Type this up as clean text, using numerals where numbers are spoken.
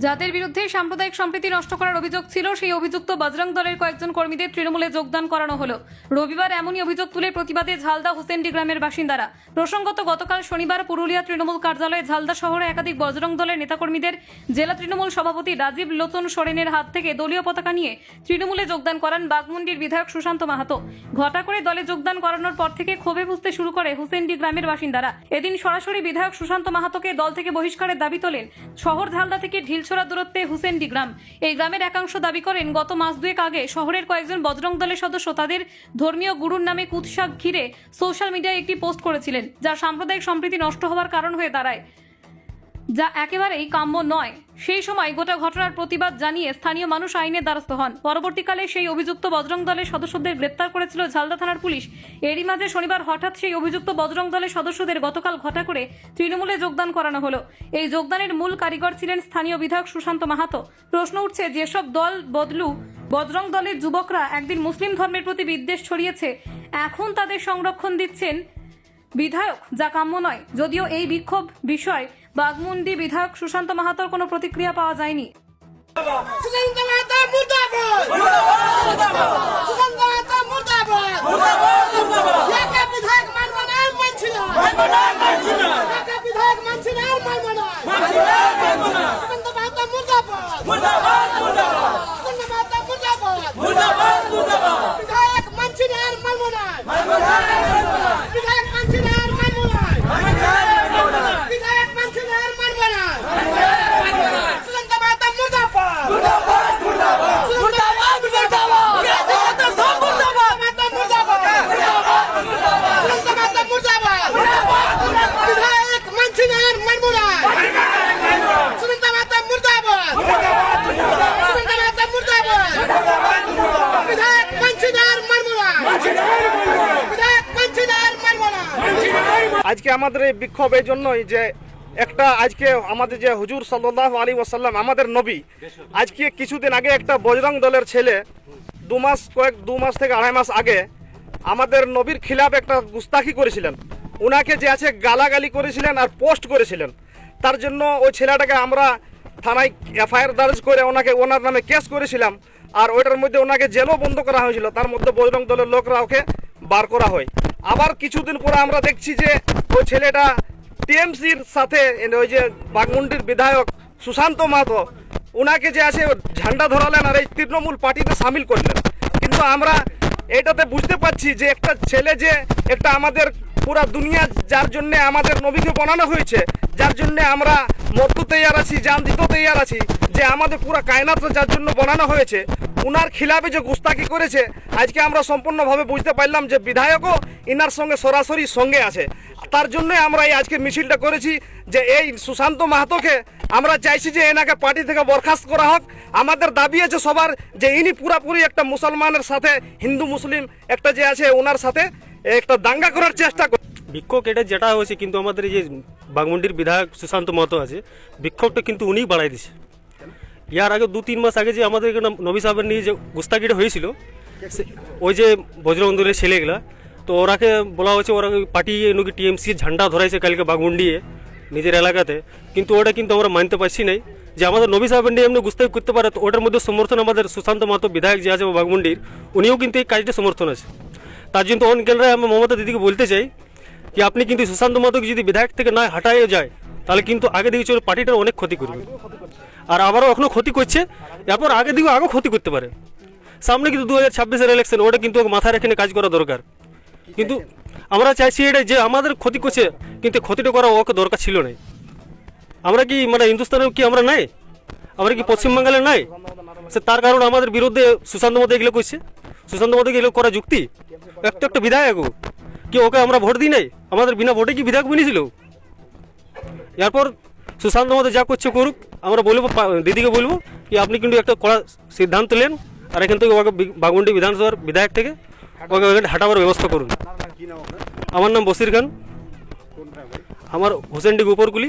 যাদের বিরুদ্ধে সাম্প্রদায়িক সম্প্রীতি নষ্ট করার অভিযোগ ছিল সেই অভিযুক্ত বজরং দলের কয়েকজন কর্মীদের তৃণমূলে যোগদান করানো হলো। রবিবার এমনই অভিযোগ তুলে প্রতিবাদে ঝালদা হুসেন্ডি গ্রামের বাসিন্দারা। প্রসঙ্গত গতকাল শনিবার পুরুলিয়া তৃণমূল কার্যালয়ে ঝালদা শহরে একাধিক বজরং দলের নেতাকর্মীদের জেলা তৃণমূল সভাপতি রাজীব লোচন সোরেনের হাত থেকে দলীয় পতাকা নিয়ে তৃণমূলে যোগদান করান বাঘমুন্ডির বিধায়ক সুশান্ত মাহাতো। ঘটা করে দলে যোগদান করানোর পর থেকে ক্ষোভে বুঝতে শুরু করে হুসেন্ডি গ্রামের বাসিন্দারা। এদিন সরাসরি বিধায়ক সুশান্ত মাহাতোকে দল থেকে বহিষ্কারের দাবি তোলেন। শহর ঝালদা থেকে ঢিলছড়া দূরত্বে হুসেন্ডি গ্রাম। এই গ্রামের একাংশ দাবি করেন গত মাস দুয়েক আগে শহরের কয়েকজন বজরং দলের সদস্য তাদের ধর্মীয় গুরুর নামে কুৎসা ঘিরে সোশ্যাল মিডিয়ায় একটি পোস্ট করেছিলেন, যা সাম্প্রদায়িক সম্প্রীতি নষ্ট হওয়ার কারণ হয়ে দাঁড়ায়, যা একেবারেই কাম্য নয়। সেই সময় গোটা ঘটনার প্রতিবাদ জানিয়ে স্থানীয় মানুষ আইনের দ্বারস্থ হন। পরবর্তীকালে সেই অভিযুক্ত বজরং দলের সদস্যদের গ্রেপ্তার করেছিল ঝালদা থানার পুলিশ। এরই মাঝে শনিবার হঠাৎ সেই অভিযুক্ত বজরং দলের সদস্যদের গতকাল ঘটা করে তৃণমূলে যোগদান করানো হলো। এই যোগদানের মূল কারিগর ছিলেন স্থানীয় বিধায়ক সুশান্ত মাহাতো। প্রশ্ন উঠছে, যেসব দল বদলু বজরং দলের যুবকরা একদিন মুসলিম ধর্মের প্রতি বিদ্বেষ ছড়িয়েছে, এখন তাদের সংরক্ষণ দিচ্ছেন বিধায়ক, যা কাম্য নয়। যদিও এই বিক্ষোভ বিষয় বাঘমুন্ডি বিধায়ক সুশান্ত মাহাতোর কোনো প্রতিক্রিয়া পাওয়া যায়নি। আজকে আমাদের এই বিক্ষোভ এই জন্যই যে একটা আজকে আমাদের যে হুজুর সাল্লাল্লাহু আলাইহি ওয়াসাল্লাম আমাদের নবী, আজকে কিছুদিন আগে একটা বজরং দলের ছেলে দু মাস থেকে আড়াই মাস আগে আমাদের নবীর খিলাফ একটা গুস্তাখি করেছিলেন। ওনাকে যে আছে গালাগালি করেছিলেন আর পোস্ট করেছিলেন। তার জন্য ওই ছেলেটাকে আমরা থানায় এফআইআর দর্জ করে ওনার নামে কেস করেছিলাম। আর ওইটার মধ্যে ওনাকে জেলও বন্ধ করা হয়েছিল। তার মধ্যে বজরং দলের লোকরা ওকে বার করা হয়। আবার কিছুদিন পরে আমরা দেখছি যে ওই ছেলেটা টিএমসির সাথে ওই যে বাঘমুন্ডির বিধায়ক সুশান্ত মাহাতো ওনাকে যে আছে ঝান্ডা ধরালেন আর এই তৃণমূল পার্টিতে সামিল করলেন। কিন্তু আমরা এটাতে বুঝতে পারছি যে একটা ছেলে যে একটা আমাদের পুরা দুনিয়া যার জন্য আমাদের নবীকে বানানো হয়েছে, যার জন্য আমরা মরতে তৈয়ার আছি, জান দিতেও তৈয়ার আছি, যে আমাদের পুরা কায়নাতটা যার জন্য বানানো হয়েছে, উনার খিলাফে যে গুস্তাকি করেছে, আজকে আমরা সম্পূর্ণভাবে বুঝতে পারলাম যে বিধায়কও ইনার সঙ্গে সরাসরি সঙ্গে আছে। তার জন্য আমরা এই আজকে মিছিলটা করেছি যে এই সুশান্ত মাহাতোকে আমরা চাইছি যে এনাকে পার্টি থেকে বরখাস্ত করা হোক। আমাদের দাবি আছে সবার যে ইনি পুরাপুরি একটা মুসলমানের সাথে হিন্দু মুসলিম একটা যে আছে ওনার সাথে একটা দাঙ্গা করার চেষ্টা করে বিক্ষোভ এটা যেটা হয়েছে। কিন্তু আমাদের এই যে বাঘমুন্ডির বিধায়ক সুশান্ত মাহাতো আছে, বিক্ষোভটা কিন্তু উনিই বাড়াই দিছে। ইয়ার আগে 2-3 মাস আগে যে আমাদের এখানে নবী সাহেবের নিয়ে যে গুস্তাকিটা হয়েছিল, ওই যে বজরং দলের ছেলেগুলা, তো ওরাকে বলা হয়েছে ওরা পার্টি নাকি টিএমসি ঝান্ডা ধরাইছে কালকে বাঘমুন্ডিয়ে নিজের এলাকাতে। কিন্তু ওটা কিন্তু আমরা মানতে পারছি নাই যে আমাদের নবী সাহেবের নিয়ে এমনি গুস্তাকি করতে পারে। তো ওটার মধ্যে সমর্থন আমাদের সুশান্ত মাহাতো বিধায়ক যে আছে বাঘমুন্ডির, উনিও কিন্তু এই কাজটা সমর্থন আছে। তার জন্য অন কেন্দ্রে আমি মমতা দিদিকে বলতে চাই যে আপনি কিন্তু সুশান্ত মাহাতোকে যদি বিধায়ক থেকে না হাঁটাইয়ে যায়, তাহলে কিন্তু আগে দিকে চলে পার্টিটার অনেক ক্ষতি করবে। আর আবারও এখনও ক্ষতি করছে, এরপর আগে দিকেও আগেও ক্ষতি করতে পারে। সামনে কিন্তু 2026-এর ইলেকশন, ওটা কিন্তু মাথায় রেখে কাজ করা দরকার। কিন্তু আমরা চাইছি এটা যে আমাদের ক্ষতি করছে, কিন্তু ক্ষতিটা করা ওকে দরকার ছিল না। আমরা কি মানে হিন্দুস্তানের কি আমরা নাই? আমরা কি পশ্চিমবাংলার নাই? সে তার কারণ আমাদের বিরুদ্ধে সুশান্ত মাহাতো এগুলো করছে। সুশান্ত মাহাতো এগুলো করা যুক্তি? একটা বিধায়ক কি ওকে আমরা ভোট দিই নাই? আমাদের বিনা ভোটে কি বিধায়ক বনেছিল? এরপর সুশান্ত মাহাতো যা করছে করুক। আমরা বলবো দিদিকে বলবো কি আপনি কিন্তু একটা কড়া সিদ্ধান্ত নেন আর এখান থেকে ওকে বাঘমুন্ডি বিধানসভার বিধায়ক থেকে ওকে হাঁটাবার ব্যবস্থা করুন। আমার নাম বসির খান, আমার হোসেনডি উপরকুলি।